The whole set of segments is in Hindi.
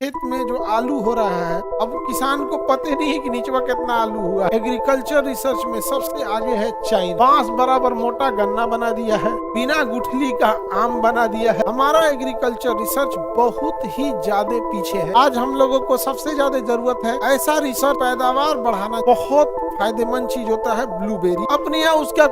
खेत में जो आलू हो रहा है, अब किसान को पता नहीं है कि नीचवा कितना आलू हुआ। एग्रीकल्चर रिसर्च में सबसे आगे है चाइना। बांस बराबर मोटा गन्ना बना दिया है, बिना गुठली का आम बना दिया है। हमारा एग्रीकल्चर रिसर्च बहुत ही ज्यादा पीछे है। आज हम लोगों को सबसे ज्यादा जरूरत है ऐसा रिसर्च, पैदावार बढ़ाना बहुत फायदेमंद चीज होता है ब्लूबेरी। अपने यहाँ उसका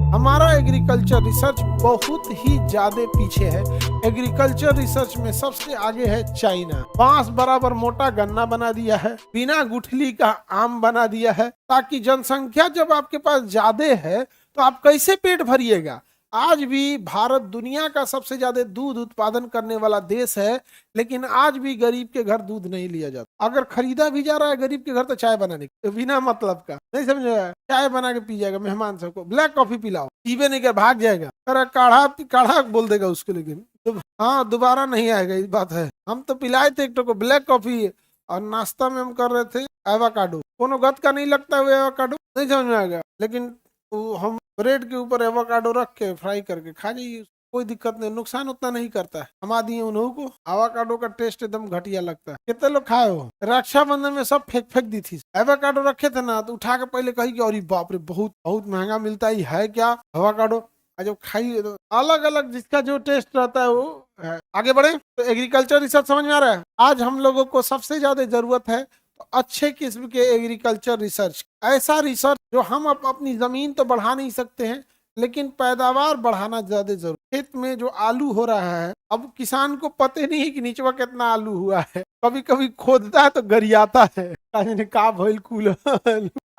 हमारा एग्रीकल्चर रिसर्च बहुत ही ज्यादा पीछे है। एग्रीकल्चर रिसर्च में सबसे आगे है चाइना। बांस बराबर मोटा गन्ना बना दिया है, बिना गुठली का आम बना दिया है, ताकि जनसंख्या जब आपके पास ज्यादा है तो आप कैसे पेट भरिएगा। आज भी भारत दुनिया का सबसे ज्यादा दूध उत्पादन करने वाला देश है, लेकिन आज भी गरीब के घर दूध नहीं लिया जाता। अगर खरीदा भी जा रहा है गरीब के घर तो चाय बनाने तो बिना मतलब का, नहीं समझे, चाय बना के पी जाएगा मेहमान सबको। ब्लैक कॉफी पिलाओ, पीवे नहीं कर भाग जाएगा। अरे काढ़ा काढ़ा बोल देगा उसको, लेकिन तो हाँ दोबारा नहीं आएगा। इस बात है। हम तो पिलाए थे एक को ब्लैक कॉफी, और नाश्ता में हम कर रहे थे एवोकाडो। कोनो गत का नहीं लगता है एवोकाडो, नहीं समझ में आएगा, लेकिन हम ब्रेड के ऊपर एवोकाडो रख के फ्राई करके खा जाइए, कोई दिक्कत नहीं, नुकसान उतना नहीं करता है। हम दिए उन्हों को एवोकाडो का टेस्ट एकदम घटिया लगता है। कितने लोग खाए हो? रक्षाबंधन में सब फेंक फेंक दी थी। एवोकाडो रखे थे ना, तो उठा के पहले कही कि अरे बाप रे बहुत बहुत महंगा मिलता है क्या एवोकाडो। जब खाइए तो अलग अलग जिसका जो टेस्ट रहता है वो है। आगे बढ़े तो एग्रीकल्चर रिसर्च समझ में आ रहा है। आज हम लोगों को सबसे ज्यादा जरूरत है तो अच्छे किस्म के एग्रीकल्चर रिसर्च, ऐसा रिसर्च जो हम अपनी जमीन तो बढ़ा नहीं सकते हैं, लेकिन पैदावार बढ़ाना ज्यादा जरूरी। खेत में जो आलू हो रहा है, अब किसान को पता नहीं है कि नीचवा कितना आलू हुआ है। कभी कभी खोदता है तो गरियाता है, का भइल कुल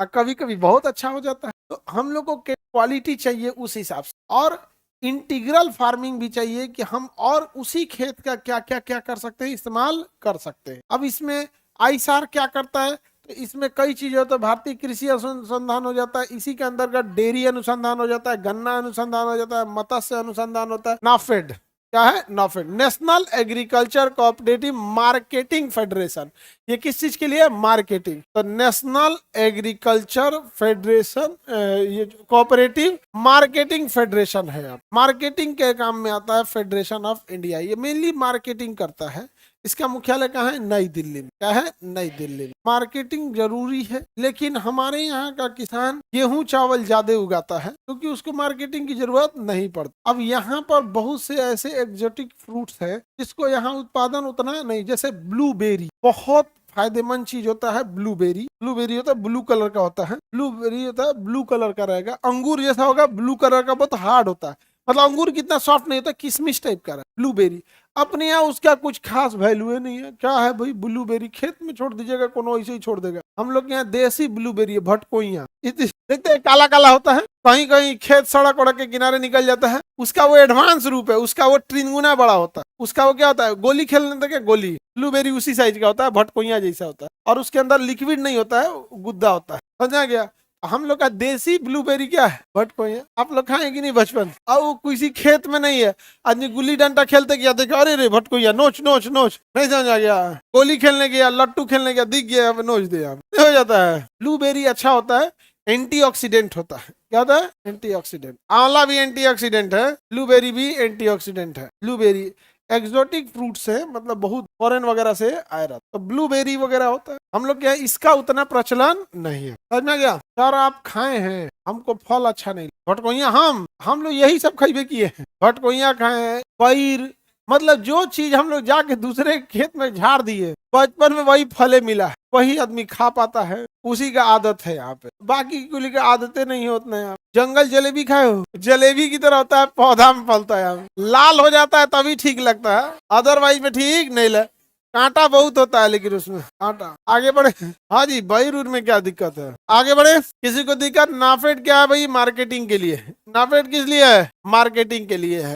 कभी कभी बहुत अच्छा हो जाता है। तो हम लोगों के क्वालिटी चाहिए उस हिसाब से, और इंटीग्रल फार्मिंग भी चाहिए कि हम और उसी खेत का क्या क्या क्या कर सकते हैं, इस्तेमाल कर सकते हैं। अब इसमें आईसार क्या करता है, तो इसमें कई चीजें होता है। भारतीय कृषि अनुसंधान हो जाता है, इसी के अंतर्गत डेयरी अनुसंधान हो जाता है, गन्ना अनुसंधान हो जाता है, मत्स्य अनुसंधान होता है। नाफेड क्या है? NAFED, national agriculture cooperative marketing federation. ये किस चीज के लिए? मार्केटिंग। तो नेशनल एग्रीकल्चर फेडरेशन, ये कोऑपरेटिव मार्केटिंग फेडरेशन है। मार्केटिंग के काम में आता है फेडरेशन ऑफ इंडिया, ये मेनली मार्केटिंग करता है। इसका मुख्यालय कहाँ है? नई दिल्ली में। क्या है? नई दिल्ली में। मार्केटिंग जरूरी है, लेकिन हमारे यहाँ का किसान गेहूं चावल ज्यादा उगाता है, क्योंकि उसको मार्केटिंग की जरूरत नहीं पड़ती। अब यहाँ पर बहुत से ऐसे एक्जोटिक फ्रूट्स है जिसको यहाँ उत्पादन उतना नहीं, जैसे ब्लूबेरी बहुत फायदेमंद चीज होता है। ब्लूबेरी, ब्लूबेरी होता है ब्लू कलर का होता है, ब्लूबेरी होता है ब्लू कलर का रहेगा। अंगूर जैसा होगा, ब्लू कलर का, बहुत हार्ड होता है, मतलब अंगूर कितना सॉफ्ट नहीं होता, किशमिश टाइप का। ब्लूबेरी अपने यहाँ उसका कुछ खास वैल्यू नहीं है। क्या है भाई? ब्लूबेरी खेत में छोड़ दीजिएगा, कोनो ऐसे ही छोड़ देगा। हम लोग यहाँ देसी ब्लूबेरी है, भटकोइया, देखते हैं काला काला होता है, कहीं कहीं खेत सड़क वड़क के किनारे निकल जाता है। उसका वो एडवांस रूप है, उसका वो 3 गुना बड़ा होता है। उसका वो क्या होता है? गोली खेलने तक गोली। ब्लूबेरी उसी साइज का होता है, भटकोइया जैसा होता है, और उसके अंदर लिक्विड नहीं होता है, गुद्दा होता है। समझा गया? हम लोग का देसी ब्लूबेरी क्या है? भटकोइया। आप लोग खाए कि नहीं बचपन? और वो किसी खेत में नहीं है, आदमी गुल्ली डंडा खेलते गया, देखा अरे रे भटकोइया, नोच नोच नोच, नहीं समझ आ गया। गोली खेलने गया, लट्टू खेलने गया, दिख गया, नोच दिया, हो जाता है। ब्लूबेरी अच्छा होता है, एंटीऑक्सीडेंट होता है। क्या होता है? एंटीऑक्सीडेंट। आंवला भी एंटीऑक्सीडेंट है, ब्लूबेरी भी एंटीऑक्सीडेंट है। ब्लूबेरी एक्सोटिक फ्रूट्स है, मतलब बहुत फॉरेन वगैरह से आया रहता, तो ब्लूबेरी वगैरह होता है। हम लोग क्या है, इसका उतना प्रचलन नहीं है। समझ में गया? सर आप खाए हैं, हमको फल अच्छा नहीं। भटकोइया हम लोग यही सब खाइबे किए हैं। भटकोइया खाए हैं, पैर, मतलब जो चीज हम लोग जाके दूसरे खेत में झाड़ दिए, बचपन में वही फले मिला है, वही आदमी खा पाता है, उसी का आदत है यहाँ पे। बाकी कुली का आदतें नहीं होते हैं। जंगल जलेबी खाए हो? जलेबी की तरह होता है, पौधा में फलता है, लाल हो जाता है तभी ठीक लगता है, अदरवाइज में ठीक नहीं लगे। कांटा बहुत होता है, लेकिन उसमें कांटा। आगे बढ़े। हाँ जी, बहिरूर में क्या दिक्कत है? आगे बढ़े। किसी को दिक्कत? नाफेड क्या है भाई? मार्केटिंग के लिए। नाफेड किस लिए है? मार्केटिंग के लिए है।